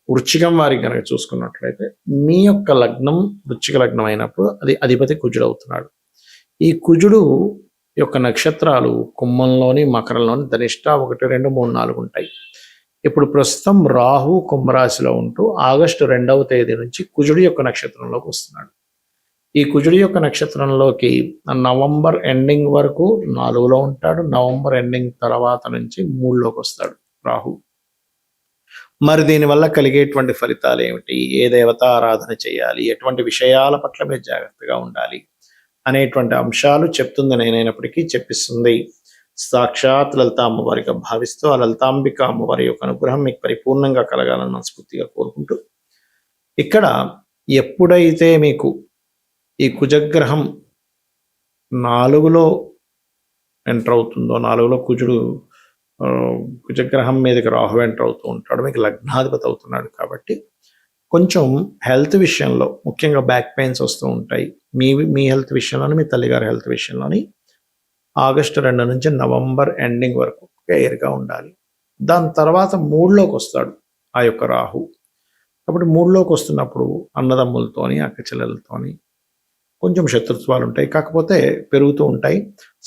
వృశ్చికం వారికి కనుక చూసుకున్నట్లయితే మీ యొక్క లగ్నం వృశ్చిక లగ్నం అయినప్పుడు అది అధిపతి కుజుడు అవుతున్నాడు. ఈ కుజుడు యొక్క నక్షత్రాలు కుంభంలోని మకరంలోని ధనిష్ట 1, 2, 3, 4 ఉంటాయి. ఇప్పుడు ప్రస్తుతం రాహు కుంభరాశిలో ఉంటూ ఆగస్టు 2వ తేదీ నుంచి కుజుడి యొక్క నక్షత్రంలోకి వస్తున్నాడు. ఈ కుజుడి యొక్క నక్షత్రంలోకి నవంబర్ ఎండింగ్ వరకు 4లో ఉంటాడు. నవంబర్ ఎండింగ్ తర్వాత నుంచి 3లోకి వస్తాడు రాహు. మరి దీనివల్ల కలిగేటువంటి ఫలితాలు ఏమిటి, ఏ దేవత ఆరాధన చేయాలి, ఎటువంటి విషయాల పట్ల మీరు జాగ్రత్తగా ఉండాలి అనేటువంటి అంశాలు చెప్తుంది నేనైనప్పటికీ చెప్పిస్తుంది సాక్షాత్ లలిత అమ్మవారిగా భావిస్తూ ఆ లలితాంబిక అమ్మవారి యొక్క అనుగ్రహం మీకు పరిపూర్ణంగా కలగాలని మనస్ఫూర్తిగా కోరుకుంటూ, ఇక్కడ ఎప్పుడైతే మీకు ఈ కుజగ్రహం 4లో ఎంటర్ అవుతుందో, 4లో కుజగ్రహం మీదకి రాహు ఎంటర్ అవుతూ ఉంటాడు, మీకు లగ్నాధిపతి అవుతున్నాడు. కాబట్టి కొంచెం హెల్త్ విషయంలో ముఖ్యంగా బ్యాక్ పెయిన్స్ వస్తూ ఉంటాయి. మీ హెల్త్ విషయంలోని, మీ తల్లిగారి హెల్త్ విషయంలోని ఆగస్టు 2 నుంచి నవంబర్ ఎండింగ్ వరకు కేర్గా ఉండాలి. దాని తర్వాత 3లోకి వస్తాడు ఆ యొక్క రాహు. కాబట్టి 3లోకి వస్తున్నప్పుడు అన్నదమ్ములతోని, అక్క చెల్లెలతోని కొంచెం శత్రుత్వాలు ఉంటాయి, కాకపోతే పెరుగుతూ ఉంటాయి.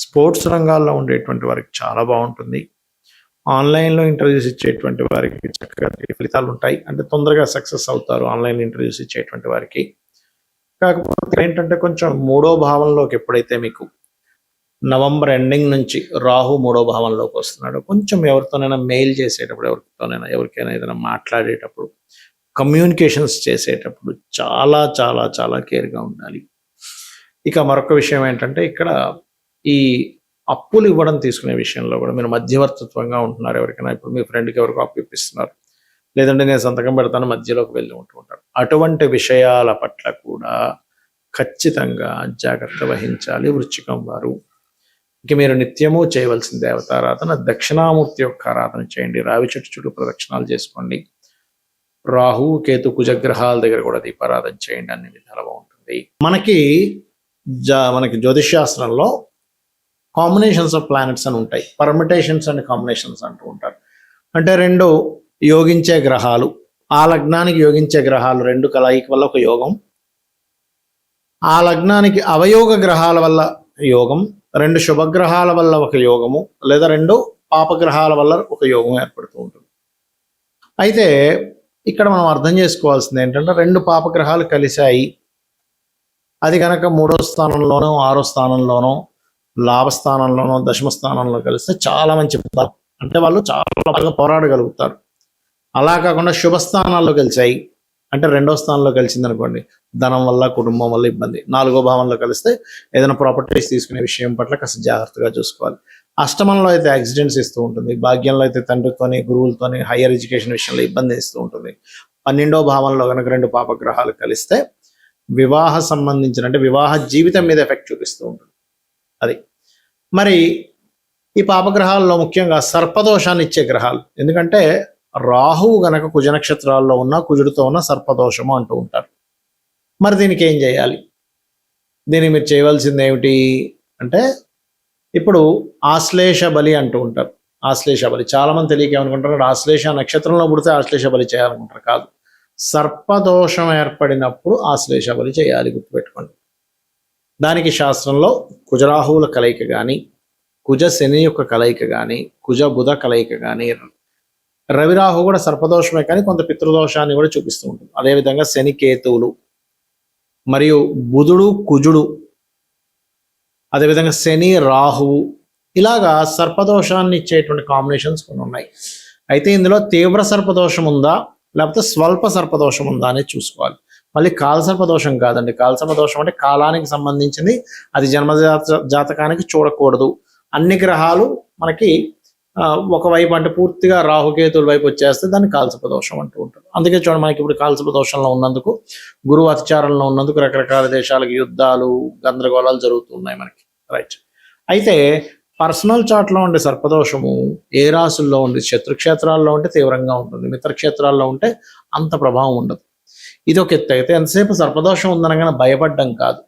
స్పోర్ట్స్ రంగాల్లో ఉండేటువంటి వారికి చాలా బాగుంటుంది. ఆన్లైన్లో ఇంటర్వ్యూస్ ఇచ్చేటువంటి వారికి చక్కగా ఫలితాలు ఉంటాయి, అంటే తొందరగా సక్సెస్ అవుతారు ఆన్లైన్ ఇంటర్వ్యూస్ ఇచ్చేటువంటి వారికి. కాకపోతే ఏంటంటే కొంచెం 3వ భావంలోకి ఎప్పుడైతే మీకు నవంబర్ ఎండింగ్ నుంచి రాహు 3వ భావంలోకి వస్తున్నాడు, కొంచెం ఎవరితోనైనా మెయిల్ చేసేటప్పుడు, ఎవరికైనా ఏదైనా మాట్లాడేటప్పుడు, కమ్యూనికేషన్స్ చేసేటప్పుడు చాలా చాలా చాలా కేర్గా ఉండాలి. ఇక మరొక విషయం ఏంటంటే ఇక్కడ ఈ అప్పులు ఇవ్వడం తీసుకునే విషయంలో కూడా మీరు మధ్యవర్తిత్వంగా ఉంటున్నారు. ఎవరికైనా ఇప్పుడు మీ ఫ్రెండ్కి ఎవరికో అప్పు ఇప్పిస్తున్నారు, లేదంటే నేను సంతకం పెడతాను మధ్యలోకి వెళ్ళి ఉంటూ ఉంటారు. అటువంటి విషయాల పట్ల కూడా ఖచ్చితంగా జాగ్రత్త వహించాలి వృశ్చికం వారు. ఇక మీరు నిత్యము చేయవలసిన దేవతారాధన దక్షిణామూర్తి యొక్క ఆరాధన చేయండి. రావి చెట్టు చుట్టూ ప్రదక్షిణాలు చేసుకోండి. రాహు కేతు కుజగ్రహాల దగ్గర కూడా దీపారాధన చేయండి. అన్ని విధాలు బాగుంటుంది. మనకి జ్యోతిష్శాస్త్రంలో కాంబినేషన్స్ ఆఫ్ ప్లానెట్స్ అని ఉంటాయి, పర్మిటేషన్స్ అండ్ కాంబినేషన్స్ అంటూ ఉంటారు. అంటే 2 యోగించే గ్రహాలు, ఆ లగ్నానికి యోగించే గ్రహాలు 2 కలయిక వల్ల ఒక యోగం, ఆ లగ్నానికి అవయోగ గ్రహాల వల్ల యోగం, 2 శుభగ్రహాల వల్ల ఒక యోగము, లేదా 2 పాపగ్రహాల వల్ల ఒక యోగం ఏర్పడుతూ ఉంటుంది. అయితే ఇక్కడ మనం అర్థం చేసుకోవాల్సింది ఏంటంటే 2 పాపగ్రహాలు కలిశాయి, అది కనుక 3వ స్థానంలోనో 6వ స్థానంలోనో లాభస్థానంలోనో దశమ స్థానంలో కలిస్తే చాలా మంచి ఫలితం, అంటే వాళ్ళు చాలా బాగా పోరాడగలుగుతారు. అలా కాకుండా శుభస్థానాల్లో కలిసాయి అంటే 2వ స్థానంలో కలిసింది అనుకోండి, ధనం వల్ల కుటుంబం వల్ల ఇబ్బంది. 4వ భావంలో కలిస్తే ఏదైనా ప్రాపర్టీస్ తీసుకునే విషయం పట్ల కాస్త జాగ్రత్తగా చూసుకోవాలి. అష్టమంలో అయితే యాక్సిడెంట్స్ ఇస్తూ ఉంటుంది, భాగ్యంలో అయితే తండ్రితోని గురువులతోని హయ్యర్ ఎడ్యుకేషన్ విషయంలో ఇబ్బంది ఇస్తూ ఉంటుంది. 12వ భావంలో కనుక 2 పాపగ్రహాలు కలిస్తే వివాహ సంబంధించిన, అంటే వివాహ జీవితం మీద ఎఫెక్ట్ చూపిస్తూ ఉంటుంది. అది మరి ఈ పాపగ్రహాల్లో ముఖ్యంగా సర్పదోషాన్ని ఇచ్చే గ్రహాలు, ఎందుకంటే రాహువు గనక కుజ నక్షత్రాల్లో ఉన్న కుజుడితో ఉన్న సర్పదోషము అంటూ ఉంటారు. మరి దీనికి ఏం చేయాలి? దీనికి మీరు చేయవలసింది ఏమిటి అంటే, ఇప్పుడు ఆశ్లేష బలి అంటూ ఉంటారు. ఆశ్లేష బలి చాలా మంది తెలియక ఏమనుకుంటారు, ఆశ్లేష నక్షత్రంలో పుడితే ఆశ్లేష బలి చేయాలనుకుంటారు. కాదు, సర్పదోషం ఏర్పడినప్పుడు ఆశ్లేష బలి చేయాలి, గుర్తుపెట్టుకోండి. దానికి శాస్త్రంలో కుజరాహువుల కలయిక కానీ, కుజ శని యొక్క కలయిక కానీ, కుజ బుధ కలయిక కానీ, రవిరాహు కూడా సర్పదోషమే కానీ కొంత పితృదోషాన్ని కూడా చూపిస్తూ ఉంటుంది. అదేవిధంగా శని కేతువులు మరియు బుధుడు కుజుడు, అదేవిధంగా శని రాహువు, ఇలాగా సర్పదోషాన్ని ఇచ్చేటువంటి కాంబినేషన్స్ కొన్ని ఉన్నాయి. అయితే ఇందులో తీవ్ర సర్పదోషం ఉందా లేకపోతే స్వల్ప సర్పదోషం ఉందా అనేది చూసుకోవాలి. మళ్ళీ కాలసర్పదోషం కాదండి. కాలసర్పదోషం అంటే కాలానికి సంబంధించింది, అది జాతకానికి చూడకూడదు. అన్ని గ్రహాలు మనకి ఒకవైపు అంటే పూర్తిగా రాహుకేతుల వైపు వచ్చేస్తే దాన్ని కాలసర్పదోషం అంటూ ఉంటారు. అందుకే చూడండి, మనకి ఇప్పుడు కాలసర్పదోషంలో ఉన్నందుకు, గురువు అతిచారంలో ఉన్నందుకు రకరకాల దేశాలకు యుద్ధాలు, గందరగోళాలు జరుగుతున్నాయి మనకి, రైట్. అయితే పర్సనల్ చార్ట్లో ఉండే సర్పదోషము ఏ రాసుల్లో ఉండి, శత్రుక్షేత్రాల్లో ఉంటే తీవ్రంగా ఉంటుంది, మిత్రక్షేత్రాల్లో ఉంటే అంత ప్రభావం ఉండదు. ఇది ఒక ఎత్తు. అయితే ఎంతసేపు సర్పదోషం ఉందనగానే భయపడ్డం కాదు,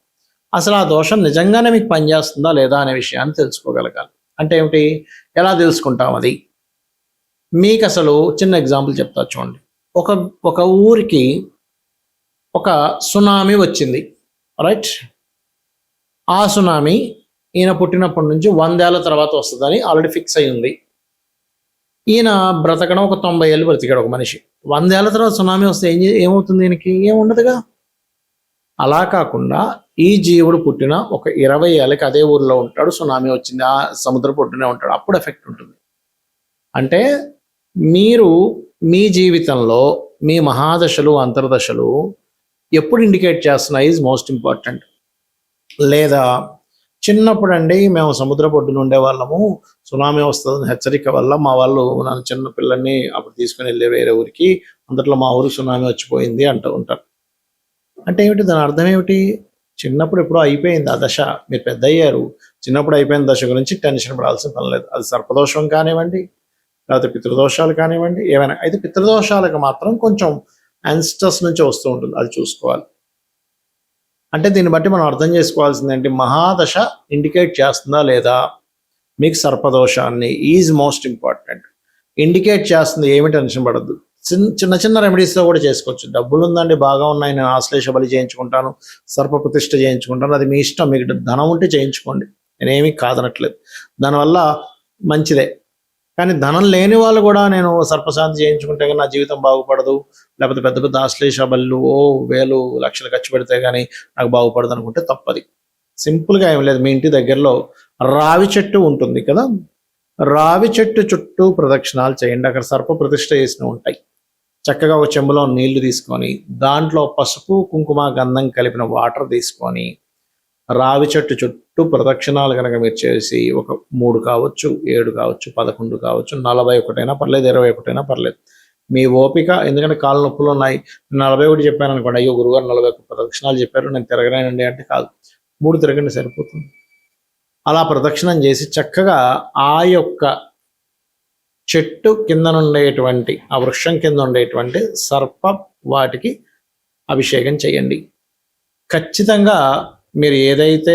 అసలు ఆ దోషం నిజంగానే మీకు పనిచేస్తుందా లేదా అనే విషయాన్ని తెలుసుకోగలగాలి. అంటే ఏమిటి, ఎలా తెలుసుకుంటాం అది? మీకు అసలు చిన్న ఎగ్జాంపుల్ చెప్తా చూడండి. ఒక ఒక ఊరికి ఒక సునామీ వచ్చింది, రైట్? ఆ సునామీ ఈయన పుట్టినప్పటి నుంచి 100 ఏళ్ల తర్వాత వస్తుందని ఆల్రెడీ ఫిక్స్ అయి ఉంది. ఈయన బ్రతకడం ఒక 90 ఏళ్ళు బ్రతికాడు ఒక మనిషి. 100 ఏళ్ల తర్వాత సునామీ వస్తే ఏమవుతుంది? ఈయనకి ఏముండదుగా. అలా కాకుండా ఈ జీవుడు పుట్టిన ఒక 20 ఏళ్ళకి అదే ఊర్లో ఉంటాడు, సునామీ వచ్చింది, ఆ సముద్రం పొట్టునే ఉంటాడు, అప్పుడు ఎఫెక్ట్ ఉంటుంది. అంటే మీరు మీ జీవితంలో మీ మహాదశలు అంతర్దశలు ఎప్పుడు ఇండికేట్ చేస్తున్నాయి ఈజ్ మోస్ట్ ఇంపార్టెంట్. లేదా చిన్నప్పుడు అండి మేము సముద్ర పొడ్డున ఉండేవాళ్ళము, సునామీ వస్తుందని హెచ్చరిక వల్ల మా వాళ్ళు నన్ను చిన్న పిల్లల్ని అప్పుడు తీసుకుని వెళ్ళే వేరే ఊరికి, అందులో మా ఊరికి సునామీ వచ్చిపోయింది అంటూ ఉంటారు. అంటే ఏమిటి? దాని అర్థం ఏమిటి? చిన్నప్పుడు ఎప్పుడో అయిపోయింది ఆ దశ, మీరు పెద్ద అయ్యారు, చిన్నప్పుడు అయిపోయిన దశ గురించి టెన్షన్ పడాల్సిన పని లేదు. అది సర్పదోషం కానివ్వండి, లేకపోతే పితృదోషాలు కానివ్వండి, ఏమైనా. అయితే పితృదోషాలకు మాత్రం కొంచెం యాన్స్టర్స్ నుంచి వస్తూ ఉంటుంది, అది చూసుకోవాలి. అంటే దీన్ని బట్టి మనం అర్థం చేసుకోవాల్సింది ఏంటి? మహాదశ ఇండికేట్ చేస్తుందా లేదా మీకు సర్పదోషాన్ని ఈజ్ మోస్ట్ ఇంపార్టెంట్. ఇండికేట్ చేస్తుంది, ఏమి టెన్షన్ పడద్దు. చిన్న చిన్న రెమెడీస్తో కూడా చేసుకోవచ్చు. డబ్బులు ఉందండి, బాగా ఉన్నాయి, నేను ఆశ్లేష బలి చేయించుకుంటాను, సర్ప ప్రతిష్ఠ చేయించుకుంటాను, అది మీ ఇష్టం. మీకు ధనం ఉంటే చేయించుకోండి, నేనేమీ కాదనట్లేదు, దానివల్ల మంచిదే. కానీ ధనం లేని వాళ్ళు కూడా నేను సర్పశాంతి చేయించుకుంటే కానీ నా జీవితం బాగుపడదు, లేకపోతే పెద్ద పెద్ద ఆశ్లేష బళ్ళు వేలు లక్షలు ఖర్చు పెడితే కానీ నాకు బాగుపడదు అనుకుంటే తప్పది. సింపుల్గా ఏం లేదు, మీ ఇంటి దగ్గరలో రావి చెట్టు ఉంటుంది కదా, రావి చెట్టు చుట్టూ ప్రదక్షిణాలు చేయండి. అక్కడ సర్ప ప్రతిష్ఠ చేసినవి ఉంటాయి. చక్కగా ఒక చెంబులో నీళ్లు తీసుకొని దాంట్లో పసుపు కుంకుమ గంధం కలిపిన వాటర్ తీసుకొని రావి చెట్టు చుట్టూ ప్రదక్షిణాలు కనుక మీరు చేసి ఒక 3 కావచ్చు, 7 కావచ్చు, 11 కావచ్చు, 41 పర్లేదు, 21 పర్లేదు, మీ ఓపిక. ఎందుకంటే కాళ్ళ నొప్పులు ఉన్నాయి, 41 చెప్పాను అనుకోండి, అయ్యో గురుగారు 41 ప్రదక్షిణాలు చెప్పారు, నేను తిరగలేనండి అంటే కాదు, 3 తిరగండి సరిపోతుంది. అలా ప్రదక్షిణం చేసి చక్కగా ఆ యొక్క చెట్టు కింద ఉండేటువంటి, ఆ వృక్షం కింద ఉండేటువంటి సర్ప వాటికి అభిషేకం చేయండి. ఖచ్చితంగా మీరు ఏదైతే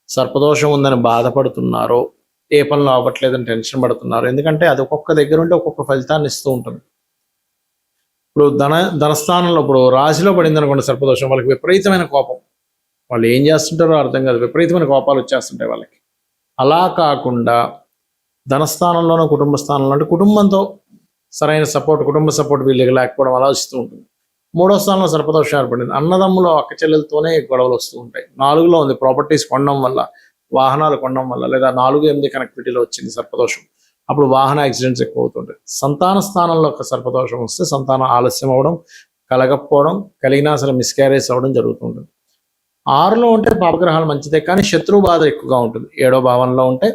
సర్పదోషం ఉందని బాధపడుతున్నారో, ఏ పనులు అవ్వట్లేదని టెన్షన్ పడుతున్నారో, ఎందుకంటే అది ఒక్కొక్క దగ్గర ఉంటే ఒక్కొక్క ఫలితాన్ని ఇస్తూ ఉంటుంది. ఇప్పుడు ధనస్థానంలో ఇప్పుడు రాశిలో పడింది అనుకోండి సర్పదోషం, వాళ్ళకి విపరీతమైన కోపం, వాళ్ళు ఏం చేస్తుంటారో అర్థం కాదు, విపరీతమైన కోపాలు వచ్చేస్తుంటాయి వాళ్ళకి. అలా కాకుండా ధనస్థానంలోనూ కుటుంబ స్థానంలో అంటే కుటుంబంతో సరైన సపోర్ట్, కుటుంబ సపోర్ట్ వీళ్ళకి లేకపోవడం అలా వస్తూ ఉంటుంది. 3వ స్థానంలో సర్పదోషం ఏర్పడింది, అన్నదమ్ములు అక్క చెల్లెలతోనే గొడవలు వస్తూ ఉంటాయి. 4లో ఉంది ప్రాపర్టీస్ కొనడం వల్ల, వాహనాలు కొనడం వల్ల, లేదా 4, 8 కనెక్టివిటీలో వచ్చింది సర్పదోషం, అప్పుడు వాహన యాక్సిడెంట్స్ ఎక్కువ అవుతుంటాయి. సంతాన స్థానంలో ఒక సర్పదోషం వస్తే సంతానం ఆలస్యం అవ్వడం, కలగకపోవడం, కలిగినా సరే మిస్క్యారేజ్ అవ్వడం జరుగుతుంటుంది. 6లో ఉంటే పాపగ్రహాలు మంచిదే, కానీ శత్రువు బాధ ఎక్కువగా ఉంటుంది. 7వ భావంలో ఉంటే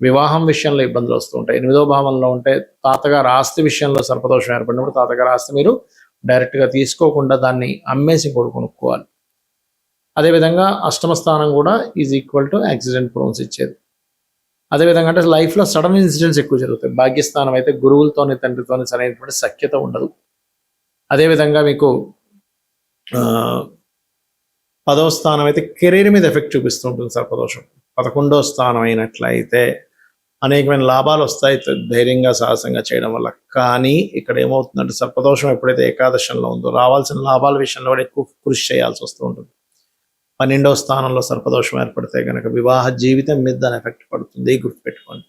వివాహం విషయంలో ఇబ్బందులు వస్తూ ఉంటాయి. 8వ భావంలో ఉంటే తాతగారు ఆస్తి విషయంలో సర్పదోషం ఏర్పడినప్పుడు తాతగారు ఆస్తి మీరు డైరెక్ట్గా తీసుకోకుండా దాన్ని అమ్మేసి కొనుక్కోవాలి. అదేవిధంగా 8వ స్థానం కూడా is equal to accident prawns ఇచ్చేది. అదేవిధంగా అంటే లైఫ్లో సడన్ ఇన్సిడెంట్స్ ఎక్కువ జరుగుతాయి. భాగ్యస్థానం అయితే గురువులతోని తండ్రితోని సరైనటువంటి సఖ్యత ఉండదు. అదేవిధంగా మీకు 10వ స్థానం అయితే కెరీర్ మీద ఎఫెక్ట్ చూపిస్తూ ఉంటుంది సర్పదోషం. 11వ స్థానం అయినట్లయితే అనేకమైన లాభాలు వస్తాయి ధైర్యంగా సాహసంగా చేయడం వల్ల. కానీ ఇక్కడ ఏమవుతుందంటే సర్పదోషం ఎప్పుడైతే ఏకాదశంలో ఉందో రావాల్సిన లాభాల విషయంలో కూడా ఎక్కువ కృషి చేయాల్సి వస్తూ ఉంటుంది. 12వ స్థానంలో సర్పదోషం ఏర్పడితే కనుక వివాహ జీవితం మీద దాని ఎఫెక్ట్ పడుతుంది, గుర్తుపెట్టుకోండి.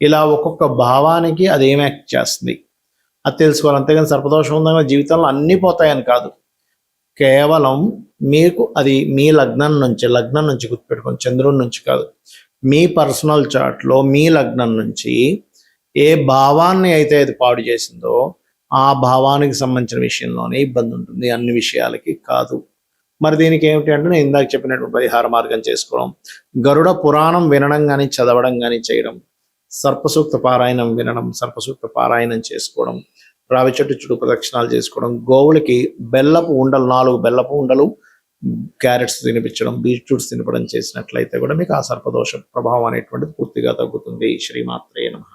ఇలా ఒక్కొక్క భావానికి అది ఏం యాక్ట్ చేస్తుంది అది తెలుసుకోవాలి. అంతేగాని సర్పదోషం ఉందని జీవితంలో అన్నీ పోతాయని కాదు, కేవలం మీకు అది మీ లగ్నం నుంచి గుర్తుపెట్టుకోండి, చంద్రుడి నుంచి కాదు, మీ పర్సనల్ చార్ట్లో మీ లగ్నం నుంచి ఏ భావాన్ని అయితే అది పాడు చేసిందో ఆ భావానికి సంబంధించిన విషయంలోనే ఇబ్బంది ఉంటుంది, అన్ని విషయాలకి కాదు. మరి దీనికి ఏమిటి అంటే నేను ఇందాక చెప్పినటువంటి పరిహార మార్గం చేసుకోవడం, గరుడ పురాణం వినడం కానీ చదవడం కానీ చేయడం, సర్పసూక్త పారాయణం వినడం, సర్పసూక్త పారాయణం చేసుకోవడం, రావి చెట్టు చుట్టూ ప్రదక్షిణాలు చేసుకోవడం, గోవులకి బెల్లపు ఉండలు 4 బెల్లపు ఉండలు, క్యారెట్స్ తినిపించడం, బీట్రూట్స్ తినపడం చేసినట్లయితే కూడా మీకు ఆ సర్పదోష ప్రభావం అనేటువంటిది పూర్తిగా తగ్గుతుంది. శ్రీమాత్రే నమః.